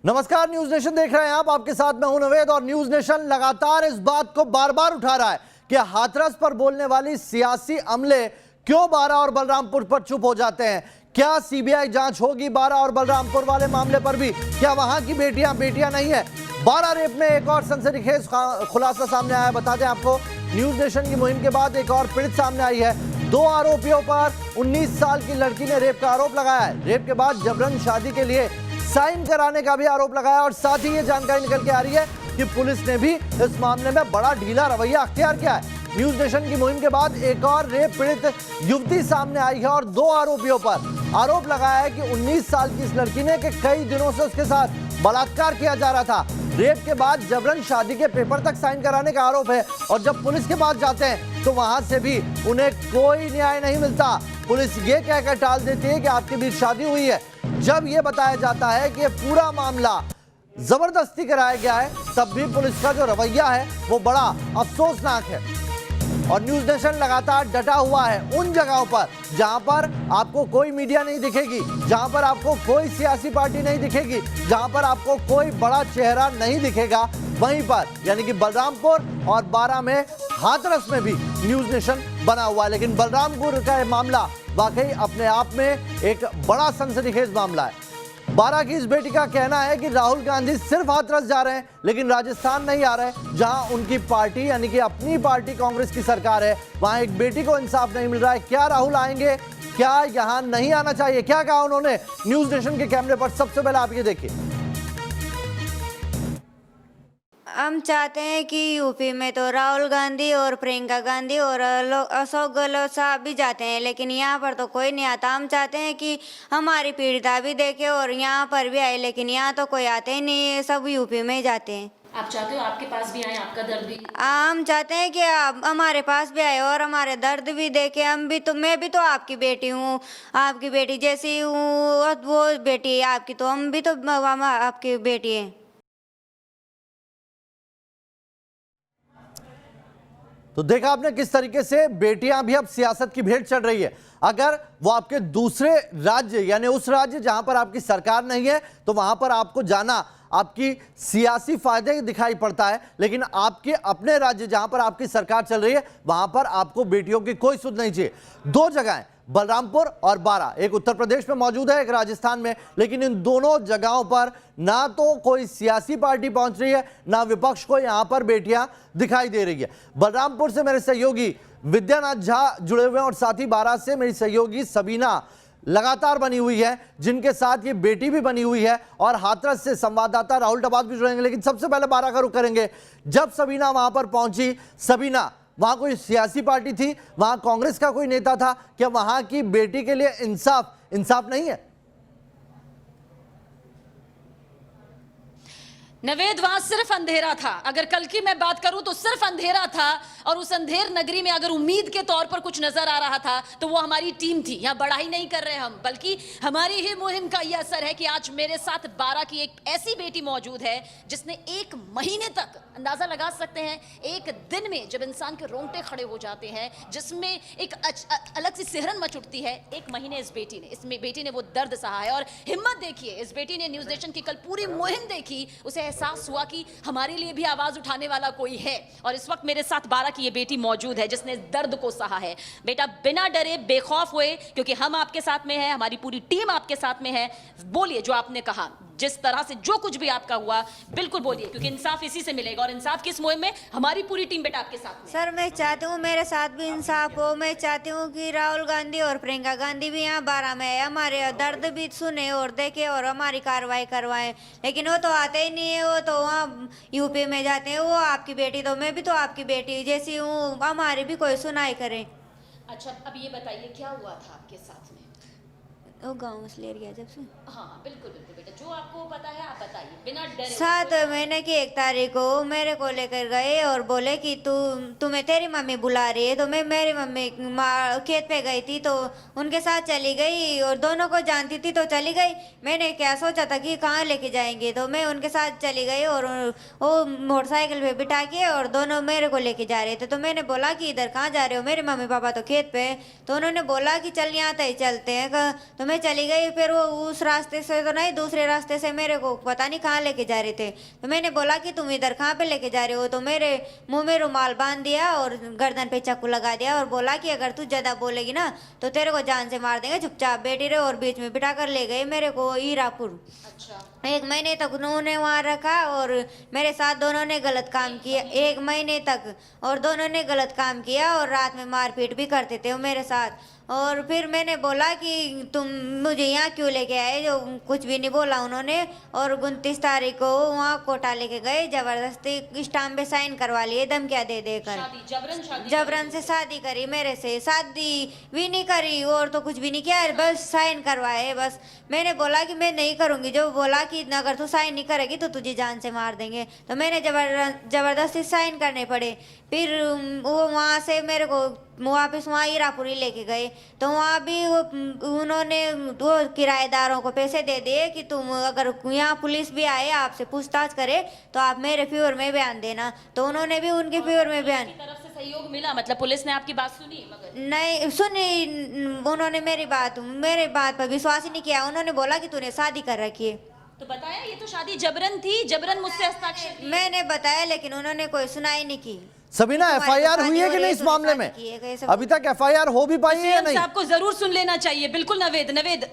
नमस्कार, news nation देख रहे हैं आप। आपके साथ मैं हूं नवेद और न्यूज नेशन लगातार इस बात को बार बार उठा रहा है कि हाथरस पर बोलने वाली सियासी अमले क्यों बारा और बलरामपुर पर चुप हो जाते हैं। क्या सीबीआई जांच होगी बारा और बलरामपुर वाले मामले पर भी? क्या वहां की बेटियां नहीं है? बारा रेप में एक और सनसनीखेज खुलासा सामने आया। बता दें आपको, न्यूज नेशन की मुहिम के बाद एक और पीड़ित सामने आई है। 2 आरोपियों पर 19 साल की लड़की ने रेप का आरोप लगाया है। रेप के बाद जबरन शादी के लिए साइन कराने का भी आरोप लगाया और साथ ही ये जानकारी निकल के आ रही है कि पुलिस ने भी इस मामले में बड़ा ढीला रवैया अख्तियार किया है। न्यूज नेशन की मुहिम के बाद एक और रेप पीड़ित युवती सामने आई है और 2 आरोपियों पर आरोप लगाया है कि 19 साल की इस लड़की ने कि कई दिनों से उसके साथ बलात्कार किया जा रहा था। रेप के बाद जबरन शादी के पेपर तक साइन कराने का आरोप है और जब पुलिस के पास जाते हैं तो वहां से भी उन्हें कोई न्याय नहीं मिलता। पुलिस ये कहकर टाल देती है कि आपके बीच शादी हुई है। जब यह बताया जाता है कि पूरा मामला जबरदस्ती कराया गया है, तब भी पुलिस का जो रवैया है वो बड़ा अफसोसनाक है। और न्यूज नेशन लगातार डटा हुआ है उन जगहों पर जहां पर आपको कोई मीडिया नहीं दिखेगी, जहां पर आपको कोई सियासी पार्टी नहीं दिखेगी, जहां पर आपको कोई बड़ा चेहरा नहीं दिखेगा, वहीं पर यानी कि बलरामपुर और बारा में, हाथरस में भी न्यूज नेशन बना हुआ है। लेकिन बलरामपुर का मामला वाकई अपने आप में एक बड़ा सनसनीखेज मामला है। बारा की इस बेटी का कहना है कि राहुल गांधी सिर्फ हाथरस जा रहे हैं लेकिन राजस्थान नहीं आ रहे, जहां उनकी पार्टी यानी कि अपनी पार्टी कांग्रेस की सरकार है, वहां एक बेटी को इंसाफ नहीं मिल रहा है। क्या राहुल आएंगे? क्या यहां नहीं आना चाहिए? क्या कहा उन्होंने न्यूज नेशन के कैमरे पर? सबसे पहले आप ये देखिए। हम चाहते हैं कि यूपी में तो राहुल गांधी और प्रियंका गांधी और अशोक गहलोत साहब भी जाते हैं, लेकिन यहाँ पर तो कोई नहीं आता। हम चाहते हैं कि हमारी पीड़िता भी देखे और यहाँ पर भी आए, लेकिन यहाँ तो कोई आते ही नहीं, सब यूपी में ही जाते हैं। आप चाहते हो आपके पास भी आए, आपका दर्द भी? हम चाहते हैं कि आप हमारे पास भी आए और हमारे दर्द भी देखे। हम भी तो, मैं भी तो आपकी बेटी हूँ, आपकी बेटी जैसी हूँ, वो बेटी है आपकी, तो हम भी तो आपकी बेटी है। तो देखा आपने किस तरीके से बेटियां भी अब सियासत की भेंट चढ़ रही है। अगर वो आपके दूसरे राज्य यानी उस राज्य जहां पर आपकी सरकार नहीं है तो वहां पर आपको जाना आपकी सियासी फायदे दिखाई पड़ता है, लेकिन आपके अपने राज्य जहां पर आपकी सरकार चल रही है वहां पर आपको बेटियों की कोई सुध नहीं चाहिए। 2 जगहें, बलरामपुर और बारा, एक उत्तर प्रदेश में मौजूद है, एक राजस्थान में, लेकिन इन दोनों जगहों पर ना तो कोई सियासी पार्टी पहुंच रही है, ना विपक्ष को यहां पर बेटियां दिखाई दे रही है। बलरामपुर से मेरे सहयोगी विद्यानाथ झा जुड़े हुए हैं और साथ ही बारा से मेरी सहयोगी सबीना लगातार बनी हुई है, जिनके साथ ये बेटी भी बनी हुई है, और हाथरस से संवाददाता राहुल टबास भी जुड़ेंगे। लेकिन सबसे पहले बारा का रुख करेंगे। जब सबीना वहां पर पहुंची, सबीना, वहां कोई सियासी पार्टी थी? वहां कांग्रेस का कोई नेता था? क्या वहां की बेटी के लिए इंसाफ नहीं है? नवेद, वहां सिर्फ अंधेरा था। अगर कल की मैं बात करूं तो सिर्फ अंधेरा था, और उस अंधेर नगरी में अगर उम्मीद के तौर पर कुछ नजर आ रहा था तो वो हमारी टीम थी। यहां बड़ाई नहीं कर रहे हम, बल्कि हमारी ही मुहिम का यह असर है कि आज मेरे साथ बारा की एक ऐसी बेटी मौजूद है जिसने 1 महीने तक, अंदाजा लगा सकते हैं, एक दिन में जब इंसान के रोंगटे खड़े हो जाते हैं, जिसमें एक अलग सी सिहरन मच उठती है, 1 महीने इस बेटी ने वो दर्द सहा है। और हिम्मत देखिए, इस बेटी ने न्यूज नेशन की कल पूरी मुहिम देखी, उसे एहसास हुआ कि हमारे लिए भी आवाज उठाने वाला कोई है। और इस वक्त मेरे साथ बारा की ये बेटी मौजूद है जिसने इस दर्द को सहा है। बेटा, बिना डरे, बेखौफ हुए, क्योंकि हम आपके साथ में हैं, हमारी पूरी टीम आपके साथ में है। बोलिए जो आपने कहा, जिस तरह से जो कुछ भी आपका हुआ, बिल्कुल बोलिए, क्योंकि इंसाफ इसी से मिलेगा और इंसाफ की इस मुहिम में हमारी पूरी टीम बेटा आपके साथ में। सर, मैं चाहती हूँ मेरे साथ भी इंसाफ हो। मैं चाहती हूँ कि राहुल गांधी और प्रियंका गांधी भी यहाँ बारा में है, हमारे दर्द भी सुने और देखे और हमारी कार्रवाई करवाएं, लेकिन वो तो आते ही नहीं है। वो तो वहाँ यूपी में जाते हैं। वो आपकी बेटी तो, मैं भी तो आपकी बेटी जैसी हूँ, हमारी भी कोई सुनाई करे। अच्छा, अब ये बताइए क्या हुआ था आपके साथ में? वो गाँव में ले गया जब से। हाँ बिल्कुल बिल्कुल बेटा, जो आपको पता है आप बताइए, बिना डरे। 7 महीने की 1 तारीख को मेरे को लेकर गए और बोले कि तुम्हें तेरी मम्मी बुला रही है। तो मैं मेरी मम्मी खेत पे गई थी तो उनके साथ चली गई, और दोनों को जानती थी तो चली गई। मैंने क्या सोचा था कि कहाँ लेके जाएंगे, तो मैं उनके साथ चली गई और वो मोटरसाइकिल पे बिठा के और दोनों मेरे को लेके जा रहे थे। तो मैंने बोला कि इधर कहाँ जा रहे हो? मेरे मम्मी पापा तो खेत पे। तो उन्होंने बोला कि चल यहाँ तक चलते हैं। तो मैं चली गई। फिर वो उस रास्ते से तो नहीं, दूसरे रास्ते से मेरे को पता नहीं कहाँ लेके जा रहे थे। तो मैंने बोला कि तुम इधर कहाँ पे लेके जा रहे हो, तो मेरे मुंह में रुमाल बांध दिया और गर्दन पे चाकू लगा दिया और बोला कि अगर तू ज्यादा बोलेगी ना तो तेरे को जान से मार देंगे, चुपचाप बैठी रहे। और बीच में बिठा कर ले गए मेरे को हीरापुर। अच्छा, 1 महीने तक उन्होंने वहाँ रखा और मेरे साथ दोनों ने गलत काम किया 1 महीने तक, और दोनों ने गलत काम किया और रात में मारपीट भी करते थे वो मेरे साथ। और फिर मैंने बोला कि तुम मुझे यहाँ क्यों लेके आए, जो कुछ भी नहीं बोला उन्होंने। और 29 तारीख को वहाँ कोटा लेके गए, जबरदस्ती स्टाम्प पे साइन करवा लिए धमकियाँ दे देकर। शादी शादी जबरन से शादी करी मेरे से, शादी भी नहीं करी और तो कुछ भी नहीं किया, बस साइन करवाए बस। मैंने बोला कि मैं नहीं करूँगी, जो बोला कि अगर तू साइन नहीं करेगी तो तुझे जान से मार देंगे। तो मैंने जबरदस्ती साइन करने पड़े। फिर वो वहाँ से मेरे को वापस वहाँ हीरापुरी लेके गए। तो वहाँ भी उन्होंने वो किराएदारों को पैसे दे दिए कि तुम अगर यहाँ पुलिस भी आए आपसे पूछताछ करे तो आप मेरे फेवर में बयान देना। तो उन्होंने भी उनके फेवर में बयान, तरफ से सहयोग मिला, मतलब पुलिस ने आपकी बात सुनी? मगर नहीं सुनी उन्होंने मेरी बात पर विश्वास ही नहीं किया। उन्होंने बोला कि तूने शादी कर रखी है। तो बताया ये तो शादी जबरन थी, जबरन मुझसे हस्ताक्षर। मैंने बताया लेकिन उन्होंने कोई सुनाई नहीं की। सबीना, एफआईआर हुई है कि नहीं इस मामले में? अभी तक एफआईआर हो भी पाई है या नहीं? आपको जरूर सुन लेना चाहिए। बिल्कुल नवेद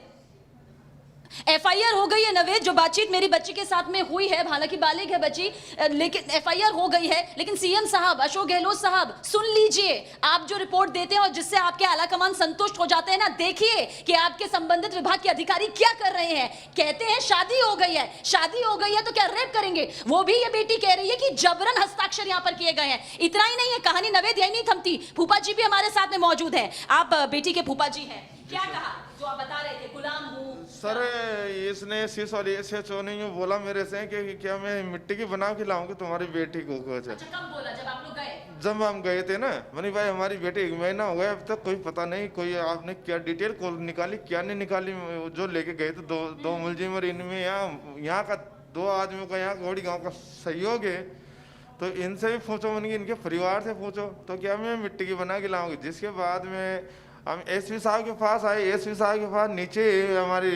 एफआईआर हो गई है नवेद। जो बातचीत मेरी बच्ची के साथ में हुई है, हालांकि बालिग है बच्ची, लेकिन एफआईआर हो गई है। लेकिन सीएम साहब, अशोक गहलोत साहब, सुन लीजिए, आप जो रिपोर्ट देते हैं और जिससे आपके आला कमान संतुष्ट हो जाते हैं ना, देखिए कि आपके संबंधित विभाग के अधिकारी क्या कर रहे हैं। कहते हैं शादी हो गई है, शादी हो गई है तो क्या रेप करेंगे? वो भी ये बेटी कह रही है कि जबरन हस्ताक्षर यहाँ पर किए गए हैं। इतना ही नहीं है कहानी नवेद यही नहीं थमती, फूफा जी भी हमारे साथ में मौजूद है। आप बेटी के फूफा जी हैं, क्या कहा जो आप बता रहे थे, गुलाम हूँ सर? इसने शीश वाली SHO ने यूँ बोला मेरे से कि क्या मैं मिट्टी की बना के लाऊंगी तुम्हारी बेटी को कुछ। अच्छा, कब बोला? जब आप लोग गए? जब हम गए थे ना, मनी भाई हमारी बेटी 1 महीना हो गया, अब तक कोई पता नहीं, कोई आपने क्या डिटेल को निकाली क्या नहीं निकाली। जो लेके गए थे दो मुलजिम और इनमें यहाँ का 2 आदमियों का यहाँ घोड़ी गाँव का सहयोग है। तो इनसे भी पूछो, मन इनके परिवार से पूछो, तो क्या मैं मिट्टी की बना के लाऊंगी। जिसके बाद में हम एसपी साहब के पास आए। एसपी साहब के पास नीचे हमारी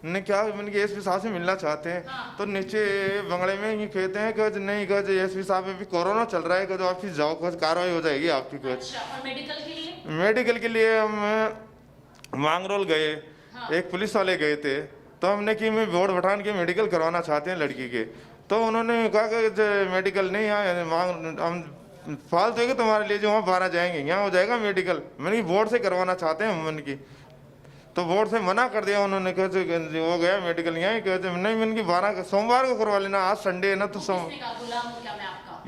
ने क्या, मैंने एसपी साहब से मिलना चाहते हैं। तो नीचे बंगले में ही कहते हैं कि नहीं कह एसपी साहब में भी कोरोना चल रहा है, कि ऑफिस जाओ, कुछ कार्रवाई हो जाएगी आपकी कुछ। मेडिकल के लिए हम मांगरोल गए, एक पुलिस वाले गए थे। तो हमने कि मैं बोर्ड बठान के मेडिकल करवाना चाहते हैं लड़की के। तो उन्होंने कहा कि मेडिकल नहीं, यहाँ हम फालतू है कि तुम्हारे लिए जो वहाँ 12 जाएंगे, यहाँ हो जाएगा मेडिकल। मैंने बोर्ड से करवाना चाहते हैं मन की, तो बोर्ड से मना कर दिया उन्होंने। कहते हो गया मेडिकल यहाँ, कहते नहीं मैंने की 12 सोमवार को करवा लेना, आज संडे है ना। तो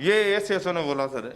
ये SHO ने बोला सर।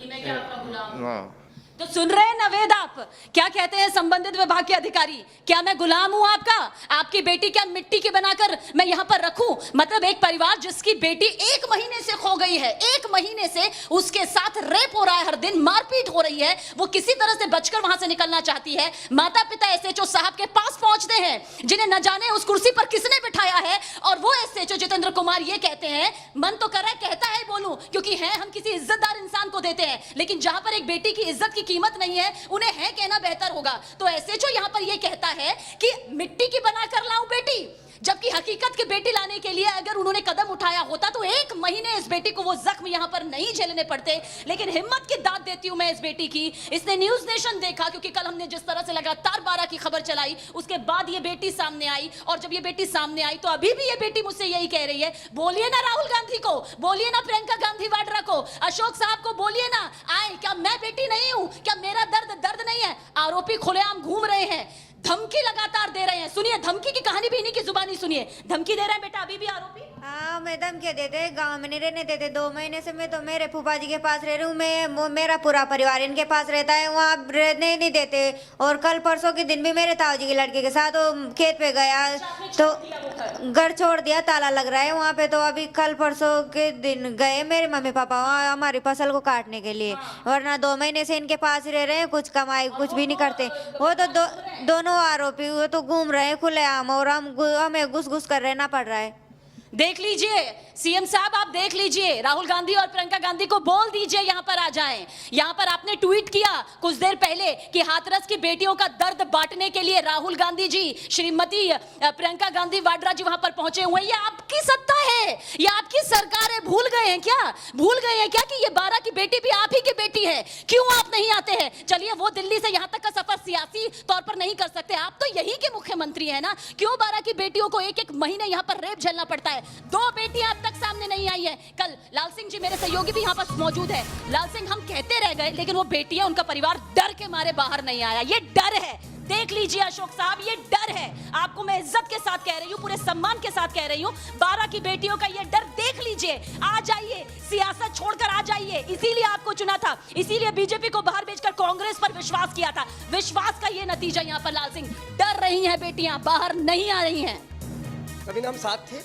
हाँ, तो सुन रहे हैं नवेद आप क्या कहते हैं संबंधित विभाग के अधिकारी? क्या मैं गुलाम हूं आपका? आपकी बेटी क्या मिट्टी की बनाकर मैं यहां पर रखूं? मतलब एक परिवार जिसकी बेटी 1 महीने से खो गई है, 1 महीने से उसके साथ रेप हो रहा है, हर दिन मारपीट हो रही है, वो किसी तरह से बचकर वहां से निकलना चाहती है। माता पिता SHO साहब के पास पहुंचते हैं, जिन्हें न जाने उस कुर्सी पर किसने बिठाया है, और वो SHO जितेंद्र कुमार ये कहते हैं, मन तो कर रहा है कहता है बोलूं, क्योंकि है हम किसी इज्जतदार इंसान को देते हैं, लेकिन जहां पर एक बेटी की इज्जत की कीमत नहीं है उन्हें है कहना बेहतर होगा। तो SHO यहां पर यह कहता है कि मिट्टी की बनाकर लाऊं बेटी, जबकि हकीकत की बेटी लाने के लिए अगर उन्होंने कदम उठाया होता तो 1 महीने इस बेटी को वो जख्म यहां पर नहीं झेलने पड़ते। लेकिन हिम्मत की दाद देती हूं मैं इस बेटी की, इसने न्यूज नेशन देखा, क्योंकि कल हमने जिस तरह से लगातार 12 की खबर चलाई, उसके बाद ये बेटी सामने आई। और जब ये बेटी सामने आई तो अभी भी ये बेटी मुझसे यही कह रही है, बोलिए ना राहुल गांधी को, बोलिए ना प्रियंका गांधी वाड्रा को, अशोक साहब को बोलिए ना, आए, क्या मैं बेटी नहीं हूं? क्या मेरा दर्द नहीं है? आरोपी खुलेआम घूम रहे हैं, धमकी लगातार दे रहे हैं। सुनिए, धमकी की कहानी भी इन्हीं की जुबानी सुनिए। धमकी दे रहे हैं बेटा अभी भी आरोपी। हाँ, मैं धमकी देते, गांव में नहीं रहने देते। 2 महीने से मैं तो मेरे फूफा जी के पास रह रही हूँ, मैं मेरा पूरा परिवार इनके पास रहता है, वहाँ रहने नहीं देते। और कल परसों के दिन भी मेरे ताऊ जी के लड़के के साथ वो खेत पे गया तो घर छोड़ दिया, ताला लग रहा है वहाँ पे। तो अभी कल परसों के दिन गए मेरे मम्मी पापा वहाँ हमारी फसल को काटने के लिए, वरना 2 महीने से इनके पास ही रह रहे हैं, कुछ कमाई कुछ भी नहीं करते। वो तो दोनों आरोपी वो तो घूम रहे हैं खुलेआम, और हमें घुस घुस कर रहना पड़ रहा है। देख लीजिए सीएम साहब, आप देख लीजिए, राहुल गांधी और प्रियंका गांधी को बोल दीजिए यहां पर आ जाएं। यहां पर आपने ट्वीट किया कुछ देर पहले कि हाथरस की बेटियों का दर्द बांटने के लिए राहुल गांधी जी, श्रीमती प्रियंका गांधी वाड्रा जी वहां पर पहुंचे हुए हैं। ये आपकी सत्ता है, ये आपकी सरकार है। भूल गए हैं क्या? भूल गए हैं क्या कि ये 12 की बेटी भी आप ही की बेटी है? क्यों आप नहीं आते हैं? चलिए, वो दिल्ली से यहां तक का सफर सियासी तौर पर नहीं कर सकते, आप तो यही के मुख्यमंत्री है ना। क्यों 12 की बेटियों को एक एक महीने यहां पर रेप झेलना पड़ता है? 2 बेटियां अब तक सामने नहीं आई है। कल लाल सिंह जी मेरे सहयोगी भी यहां पर मौजूद है। लाल सिंह, हम कहते रह गए लेकिन वो बेटियां, उनका परिवार डर के मारे बाहर नहीं आया। ये डर है, देख लीजिए अशोक साहब, ये डर है। आपको मैं इज्जत के साथ कह रही हूँ, पूरे सम्मान के साथ कह रही हूँ, 12 की बेटियों का ये डर देख लीजिए। आ जाइए, सियासत छोड़कर आ जाइए। इसीलिए आपको चुना था, इसीलिए बीजेपी को बाहर भेजकर कांग्रेस पर विश्वास किया था। विश्वास का ये नतीजा यहाँ पर लाल सिंह, डर रही हैं बेटियां, बाहर नहीं आ रही हैं। सबीना, हम साथ थे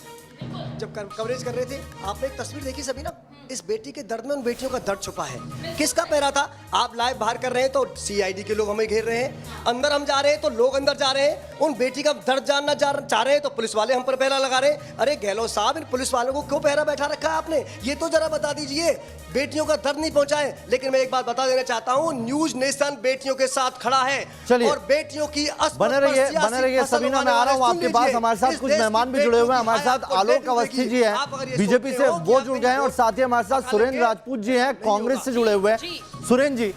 जब कवरेज कर रहे थे। आपने एक तस्वीर देखी सबीना? इस बेटी के दर्द में उन बेटियों का दर्द छुपा है। किसका पहरा था? आप लाइव बाहर कर रहे हैं तो सीआईडी के लोग हमें घेर रहे हैं, अंदर हम जा रहे हैं तो लोग अंदर जा रहे हैं। उन बेटी का दर्द जानना चाह रहे हैं तो पुलिस वाले हम पर पहरा लगा रहे हैं। अरे गहलोत साहब, इन पुलिस वालों को क्यों पहरा बैठा रखा है आपने? ये तो जरा बता दीजिए। बेटियों का दर्द नहीं पहुंचाए। लेकिन मैं एक बात बता देना चाहता हूं, न्यूज नेशन बेटियों के साथ खड़ा है। चलिए, और बेटियों की बने रहिए सबीना, मैं आ रहा हूं आपके पास। हमारे साथ कुछ मेहमान भी जुड़े हुए हैं। हमारे साथ आलोक अवस्थी जी हैं, बीजेपी से वो जुड़ गए हैं, और साथ ही हमारे साथ सुरेंद्र राजपूत जी हैं, कांग्रेस से जुड़े हुए हैं। सुरेंद्र जी,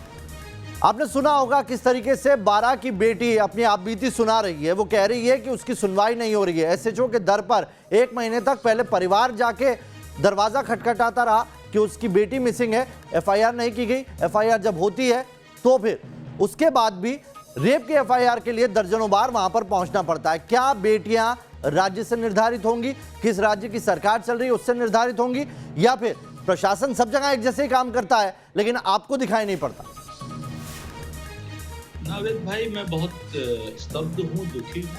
आपने सुना होगा किस तरीके से 12 की बेटी अपनी आपबीती सुना रही है। वो कह रही है कि उसकी सुनवाई नहीं हो रही है। एसएचओ के दर पर 1 महीने तक पहले परिवार जाके दरवाजा खटखटाता रहा कि उसकी बेटी मिसिंग है, एफआईआर नहीं की गई। एफआईआर जब होती है तो फिर उसके बाद भी रेप की एफआईआर के लिए दर्जनों बार वहां पर पहुंचना पड़ता है। क्या बेटियां राज्य से निर्धारित होंगी, किस राज्य की सरकार चल रही है उससे निर्धारित होंगी, या फिर प्रशासन सब जगह एक जैसे ही काम करता है लेकिन आपको दिखाई नहीं पड़ता? नावेद भाई, मैं बहुत स्तब्ध हूँ, दुखी हूँ।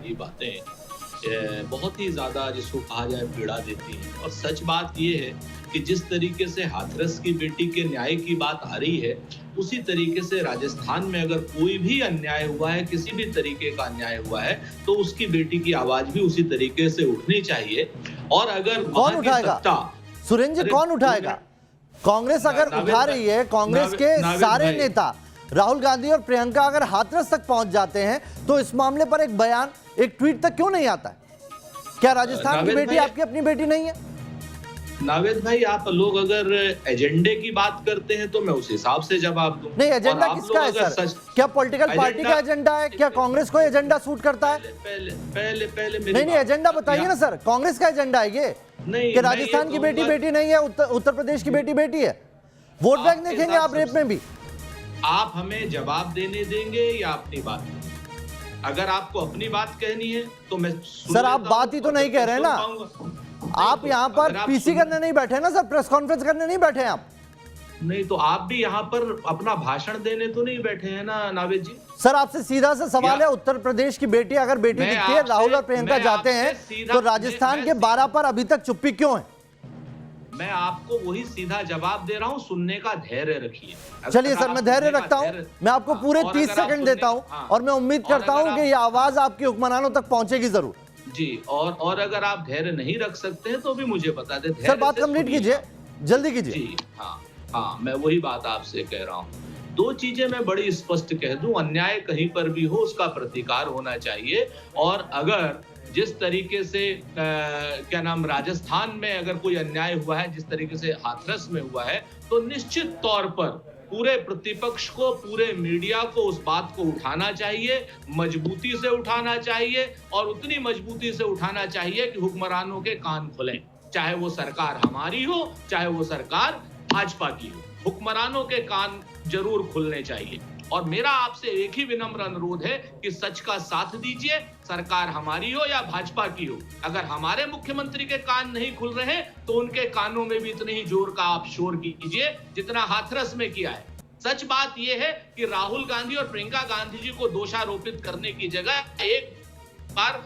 ये बातें बहुत ही ज्यादा, जिसको कहा जाए, पीड़ा देती है। और सच बात ये है कि जिस तरीके से हाथरस की बेटी के न्याय की बात आ रही है, उसी तरीके से राजस्थान में अगर कोई भी अन्याय हुआ है, किसी भी तरीके का अन्याय हुआ है, तो उसकी बेटी की आवाज भी उसी तरीके से उठनी चाहिए। और अगर कौन उठाएगा सुरेंद्र जी, कौन उठाएगा? कांग्रेस अगर उठा रही है, कांग्रेस के सारे नेता राहुल गांधी और प्रियंका अगर हाथरस तक पहुंच जाते हैं, तो इस मामले पर एक बयान, एक ट्वीट तक क्यों नहीं आता है? क्या राजस्थान की बेटी आपकी अपनी बेटी नहीं है? नावेद भाई, आप लोग अगर एजेंडे की बात करते हैं तो मैं उस हिसाब से जवाब दूं। नहीं, एजेंडा किसका है सर? क्या पॉलिटिकल पार्टी का एजेंडा है? क्या कांग्रेस को एजेंडा सूट करता है? पहले नहीं, एजेंडा बताइए ना सर। कांग्रेस का एजेंडा है ये नहीं कि राजस्थान की बेटी बेटी नहीं है, उत्तर प्रदेश की बेटी बेटी है। वोट बैंक देखेंगे आप रेप में भी? आप हमें जवाब देने देंगे या अपनी बात? अगर आपको अपनी बात कहनी है तो मैं सर, आप बात ही तो नहीं कह रहे हैं ना। आप यहाँ पर पीसी करने नहीं बैठे ना सर, प्रेस कॉन्फ्रेंस करने नहीं बैठे आप। नहीं तो आप भी यहाँ पर अपना भाषण देने तो नहीं बैठे हैं ना नावेद जी। सर, आपसे सीधा सा सवाल है, उत्तर प्रदेश की बेटी अगर बेटी दिखती है, राहुल और प्रियंका जाते हैं, तो राजस्थान के 12 पर अभी तक चुप्पी क्यों है? मैं आपको वही सीधा जवाब दे रहा हूँ, सुनने का धैर्य रखिए। चलिए सर, मैं धैर्य रखता हूँ। मैं आपको पूरे 30 सेकंड देता हूँ और मैं उम्मीद करता हूँ कि यह आवाज आपके हुक्मरानों तक पहुंचेगी जरूर जी। और अगर आप धैर्य नहीं रख सकते हैं तो भी मुझे बता दें। सर, बात कंप्लीट कीजिए, जल्दी कीजिए जी। हाँ, मैं वही बात आपसे कह रहा हूँ। 2 चीजें मैं बड़ी स्पष्ट कह दूं, अन्याय कहीं पर भी हो उसका प्रतिकार होना चाहिए। और अगर जिस तरीके से राजस्थान में अगर कोई अन्याय हुआ है, जिस तरीके से हाथरस में हुआ है, तो निश्चित तौर पर पूरे प्रतिपक्ष को, पूरे मीडिया को उस बात को उठाना चाहिए, मजबूती से उठाना चाहिए, और उतनी मजबूती से उठाना चाहिए कि हुक्मरानों के कान खुलें। चाहे वो सरकार हमारी हो, चाहे वो सरकार भाजपा की हो, हुक्मरानों के कान जरूर खुलने चाहिए। और मेरा आपसे एक ही विनम्र अनुरोध है कि सच का साथ दीजिए, सरकार हमारी हो या भाजपा की हो। अगर हमारे मुख्यमंत्री के कान नहीं खुल रहे तो उनके कानों में भी इतने ही जोर का आप शोर कीजिए जितना हाथरस में किया है। सच बात यह है कि राहुल गांधी और प्रियंका गांधी जी को दोषारोपित करने की जगह एक बार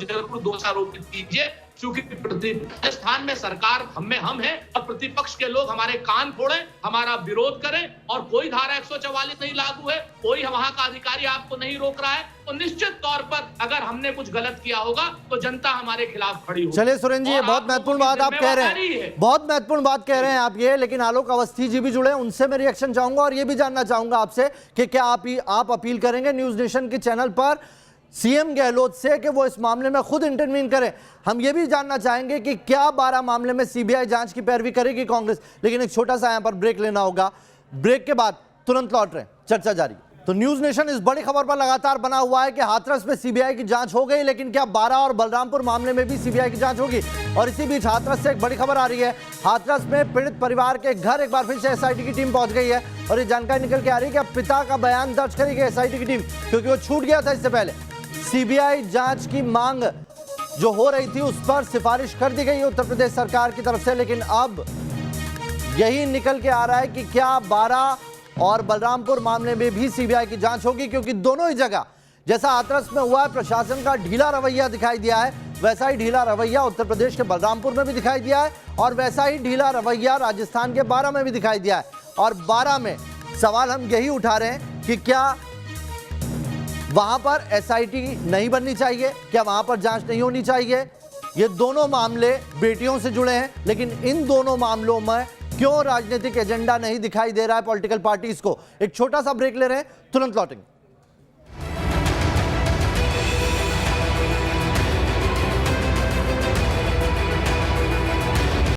जरूर दोषारोपित कीजिए क्योंकि राजस्थान में सरकार हम हैं और प्रतिपक्ष के लोग हमारे कान फोड़े, हमारा विरोध करें और कोई धारा 144 नहीं लागू है, कोई वहां का अधिकारी आपको नहीं रोक रहा है, तो निश्चित तौर पर अगर हमने कुछ गलत किया होगा तो जनता हमारे खिलाफ खड़ी होगी। चलिए सुरेंद्र जी, ये बहुत महत्वपूर्ण बात आप कह रहे हैं, बहुत महत्वपूर्ण बात कह रहे हैं आप ये, लेकिन आलोक अवस्थी जी भी जुड़े हैं, उनसे मैं रिएक्शन चाहूंगा और ये भी जानना चाहूंगा आपसे कि क्या आप अपील करेंगे न्यूज नेशन के चैनल पर सीएम गहलोत से कि वो इस मामले में खुद इंटरवीन करें। हम ये भी जानना चाहेंगे कि क्या 12 मामले में सीबीआई जांच की पैरवी करेगी कांग्रेस। लेकिन एक छोटा सा यहां पर ब्रेक लेना होगा, ब्रेक के बाद तुरंत लौट रहे हैं, चर्चा जारी। तो न्यूज नेशन इस बड़ी खबर पर लगातार बना हुआ है कि हाथरस में सीबीआई की जांच हो गई, लेकिन क्या 12 और बलरामपुर मामले में भी सीबीआई की जांच होगी। और इसी बीच हाथरस से एक बड़ी खबर आ रही है, हाथरस में पीड़ित परिवार के घर एक बार फिर से एसआईटी की टीम पहुंच गई है और ये जानकारी निकल के आ रही है कि अब पिता का बयान दर्ज करेगी एसआईटी की टीम, क्योंकि वो छूट गया था इससे पहले। सीबीआई जांच की मांग जो हो रही थी उस पर सिफारिश कर दी गई है उत्तर प्रदेश सरकार की तरफ से, लेकिन अब यही निकल के आ रहा है कि क्या 12 और बलरामपुर मामले में भी सीबीआई की जांच होगी, क्योंकि दोनों ही जगह जैसा हाथरस में हुआ है प्रशासन का ढीला रवैया दिखाई दिया है, वैसा ही ढीला रवैया उत्तर प्रदेश के बलरामपुर में भी दिखाई दिया है और वैसा ही ढीला रवैया राजस्थान के 12 में भी दिखाई दिया है। और 12 में सवाल हम यही उठा रहे हैं कि क्या वहां पर एसआईटी नहीं बननी चाहिए, क्या वहां पर जांच नहीं होनी चाहिए। ये दोनों मामले बेटियों से जुड़े हैं, लेकिन इन दोनों मामलों में क्यों राजनीतिक एजेंडा नहीं दिखाई दे रहा है पॉलिटिकल पार्टीज को। एक छोटा सा ब्रेक ले रहे हैं, तुरंत लौटेंगे।